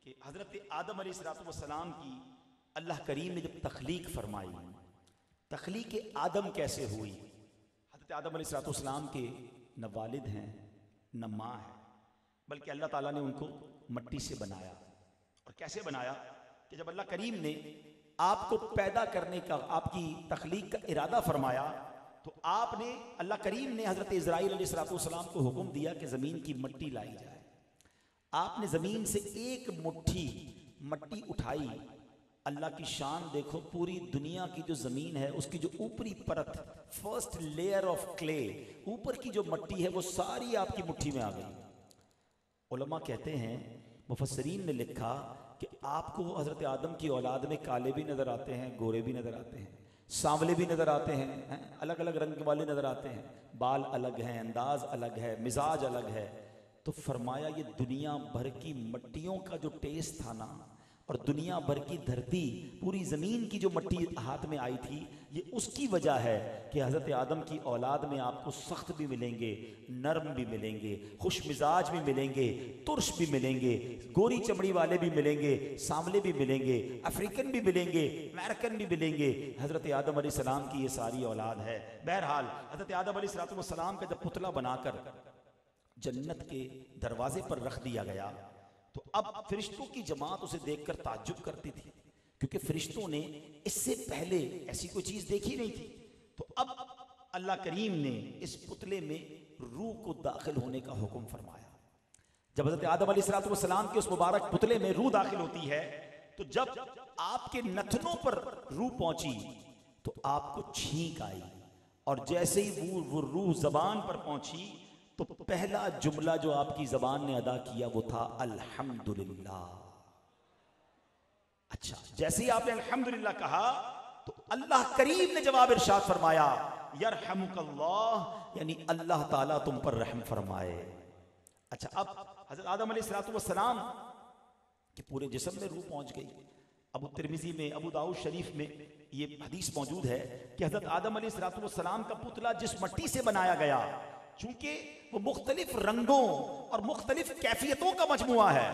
कि हज़रत आदम अलैहिस्सलाम की अल्लाह करीम ने जब तख्लीक फरमाई, तख्लीक आदम कैसे हुई। हज़रत आदम अलैहिस्सलाम के न वालिद हैं न माँ है, बल्कि अल्लाह ताला ने उनको मट्टी से बनाया। और कैसे बनाया कि जब अल्लाह करीम ने आपको पैदा करने का, आपकी तख्लीक का इरादा फरमाया, तो आपने, अल्लाह करीम ने हज़रत इज़राइल अलैहिस्सलाम को हुक्म दिया कि ज़मीन की मट्टी लाई जाए। आपने ज़मीन से एक मुट्ठी मट्टी उठाई। अल्लाह की शान देखो, पूरी दुनिया की जो ज़मीन है उसकी जो ऊपरी परत, फर्स्ट लेयर ऑफ क्ले, ऊपर की जो मट्टी है वो सारी आपकी मुट्ठी में आ गई। उलमा कहते हैं, मुफस्सरीन ने लिखा कि आपको हज़रत आदम की औलाद में काले भी नज़र आते हैं, गोरे भी नज़र आते हैं, सांवले भी नज़र आते हैं, अलग अलग रंग वाले नज़र आते हैं, बाल अलग हैं, अंदाज अलग है, मिजाज अलग है। तो फरमाया ये दुनिया भर की मट्टियों का जो टेस्ट था ना, और दुनिया भर की धरती, पूरी ज़मीन की जो मट्टी हाथ में आई थी, ये उसकी वजह है कि हज़रत आदम की औलाद में आपको सख्त भी मिलेंगे, नरम भी मिलेंगे, खुश मिजाज भी मिलेंगे, तुर्श भी मिलेंगे, गोरी चमड़ी वाले भी मिलेंगे, सांवले भी मिलेंगे, अफ्रीकन भी मिलेंगे, अमेरिकन भी मिलेंगे। हज़रत आदम अलैहिस्सलाम की ये सारी औलाद है। बहरहाल हज़रत आदम अलैहिस्सलाम का जब पुतला बनाकर जन्नत के दरवाजे पर रख दिया गया, तो अब फरिश्तों की जमात उसे देखकर ताज्जुब करती थी, क्योंकि फरिश्तों ने इससे पहले ऐसी कोई चीज देखी नहीं थी। तो अब अल्लाह करीम ने इस पुतले में रूह को दाखिल होने का हुक्म फरमाया। जब हज़रत आदम अलैहिस्सलाम के उस मुबारक पुतले में रूह दाखिल होती है, तो जब आपके नथनों पर रूह पहुंची तो आपको छींक आई, और जैसे ही वो रूह जबान पर पहुंची तो पहला जुमला जो आपकी जबान ने अदा किया वो था अल्हम्दुलिल्लाह। अच्छा, जैसे ही आपने अल्हम्दुलिल्लाह कहा तो अल्लाह करीम ने जवाब इरशाद फरमाया, यरहमुकल्लाह, यानी अल्लाह ताला तुम पर रहम फरमाए। अच्छा, अब हज़रत आदम अलैहिस्सलाम के पूरे जिस्म में रूह पहुंच गई। अबू तिरमिज़ी में, अबू दाऊद शरीफ में ये हदीस मौजूद है कि हज़रत आदम अलैहिस्सलाम का पुतला जिस मट्टी से बनाया गया, चूंकि वो मुख्तलिफ रंगों और मुख्तलिफ कैफियतों का मजमुआ है,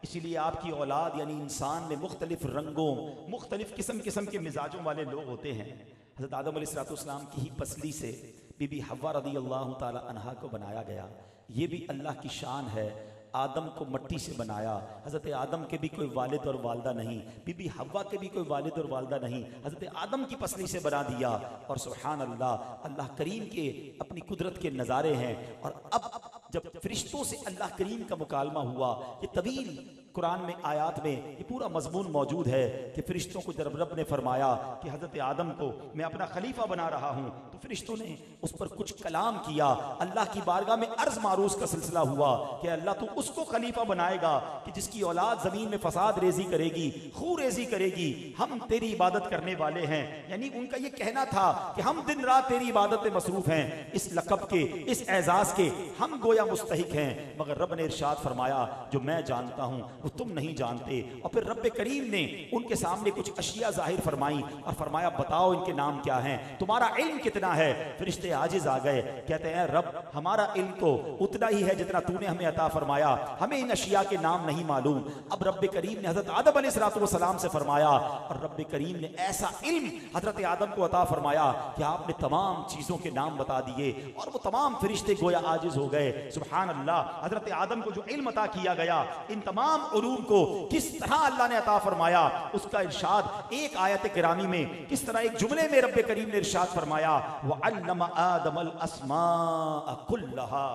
इसीलिए आपकी औलाद यानी इंसान में मुख्तलिफ रंगों, मुख्तलिफ किस्म किस्म के मिजाजों वाले लोग होते हैं। हज़रत आदम अलैहिस्सलाम की ही पसली से बीबी हव्वा रज़ी अल्लाह ताला अन्हा को बनाया गया। ये भी अल्लाह की शान है, आदम को मट्टी से बनाया। हज़रत आदम के भी कोई वालिद और वालदा नहीं, बीबी हव्वा के भी कोई वालिद और वालदा नहीं, हज़रत आदम की पसली से बना दिया। और सुभान अल्लाह, अल्लाह करीम के अपनी कुदरत के नज़ारे हैं। और अब जब फरिश्तों से अल्लाह करीम का मुकालमा हुआ, ये तवील कुरान में आयात में ये पूरा मजमून मौजूद है कि फरिश्तों को जब रब ने फरमाया कि हज़रत आदम को मैं अपना खलीफा बना रहा हूँ, तो फरिश्तों ने उस पर कुछ कलाम किया। अल्लाह की बारगाह में अर्ज मारूज का सिलसिला हुआ कि अल्लाह तू उसको खलीफा बनाएगा कि जिसकी औलाद ज़मीन में फसाद रेजी करेगी, खून रेजी करेगी, हम तेरी इबादत करने वाले हैं। यानी उनका ये कहना था कि हम दिन रात तेरी इबादत में मसरूफ हैं, इस लक़ब के, इस एजाज़ के हम गोया मुस्तहिक हैं। मगर रब ने इरशाद फरमाया, जो मैं जानता हूँ वो तुम नहीं जानते। और फिर रब करीम ने उनके सामने कुछ अशिया जाहिर फरमाई और फरमाया, बताओ इनके नाम क्या हैं, तुम्हारा इल्म कितना है। फरिश्ते आजिज आ गए, कहते हैं रब हमारा इल्म तो उतना ही है जितना तूने हमें अता फरमाया, हमें इन अशिया के नाम नहीं मालूम। अब रब करीम ने हज़रत आदम अलैहिस्सलाम से फरमाया, और रब करीम ने ऐसा इल्म हज़रत आदम को अता फरमाया कि आपने तमाम चीज़ों के नाम बता दिए, और वो तमाम फरिश्ते गोया आजिज हो गए। सुभान अल्लाह, हज़रत आदम को जो इल्म अता किया गया, इन तमाम उलूम को किस तरह अल्लाह ने अता फरमाया, उसका इरशाद एक आयत गिरामी में, किस तरह एक जुमले में रब करीम ने इरशाद फरमाया, वअल्लम आदमल अस्माअ कुल्लहा,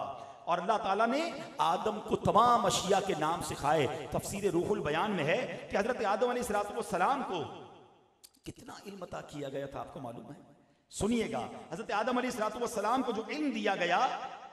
और अल्लाह ताला ने आदम को तमाम अशिया के नाम सिखाए। तफसीर रूहुल बयान में है कि हज़रत आदम अलैहिस्सलाम को कितना इल्म अता किया गया था, आपको मालूम है? सुनिएगा, हज़रत आदम अलैहिस्सलाम को जो इल्म दिया गया,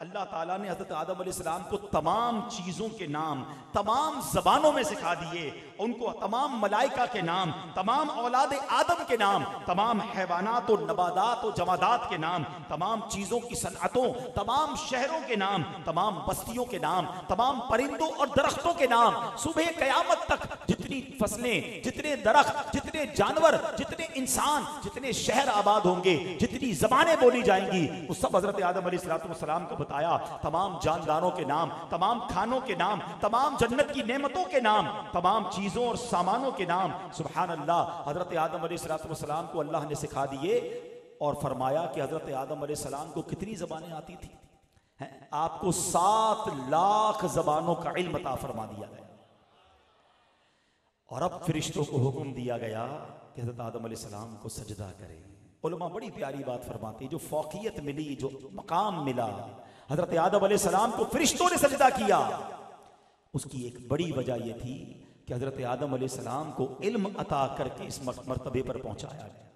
अल्लाह ताला ने हज़रत आदम अलैहिस्सलाम को तमाम चीज़ों के नाम तमाम ज़बानों में सिखा दिए, उनको तमाम मलाइका के नाम, तमाम औलाद आदम के नाम, तमाम हैवानात और नबादात और जमादात के नाम, तमाम चीज़ों की सनअतों, तमाम शहरों के नाम, तमाम बस्तियों के नाम, तमाम परिंदों और दरख्तों के नाम। सुबह क़यामत तक जितनी फसलें, जितने दरख्त, जितने जानवर, जितने इंसान, जितने शहर आबाद होंगे, जितनी ज़बानें बोली जाएंगी, वो सब हज़रत आदम अलैहिस्सलाम को बताया, तमाम जानदारों के नाम, तमाम खानों के नाम, तमाम जन्नत की नेमतों के नाम, तमाम चीज़ों और सामानों के नाम। सुभान अल्लाह, हज़रत आदम अलैहिस्सलाम को अल्लाह ने सिखा दिए और फरमाया कि हज़रत आदम अलैहिस्सलाम को कितनी ज़बानें आती थी? आपको 7 लाख ज़बानों का इल्म अता फरमा दिया गया। और अब फरिश्तों को हुक्म दिया गया कि हज़रत आदम अलैहिस्सलाम को सजदा करें। उलमा बड़ी प्यारी बात फरमाती है, जो फौकियत मिली, जो मकाम मिला हज़रत आदम अलैहिस्सलाम को फरिश्तों ने सजदा किया, उसकी एक बड़ी वजह यह थी कि हज़रत आदम अलैहिस्सलाम को इल्म अता करके इस मर्तबे पर पहुंचाया गया।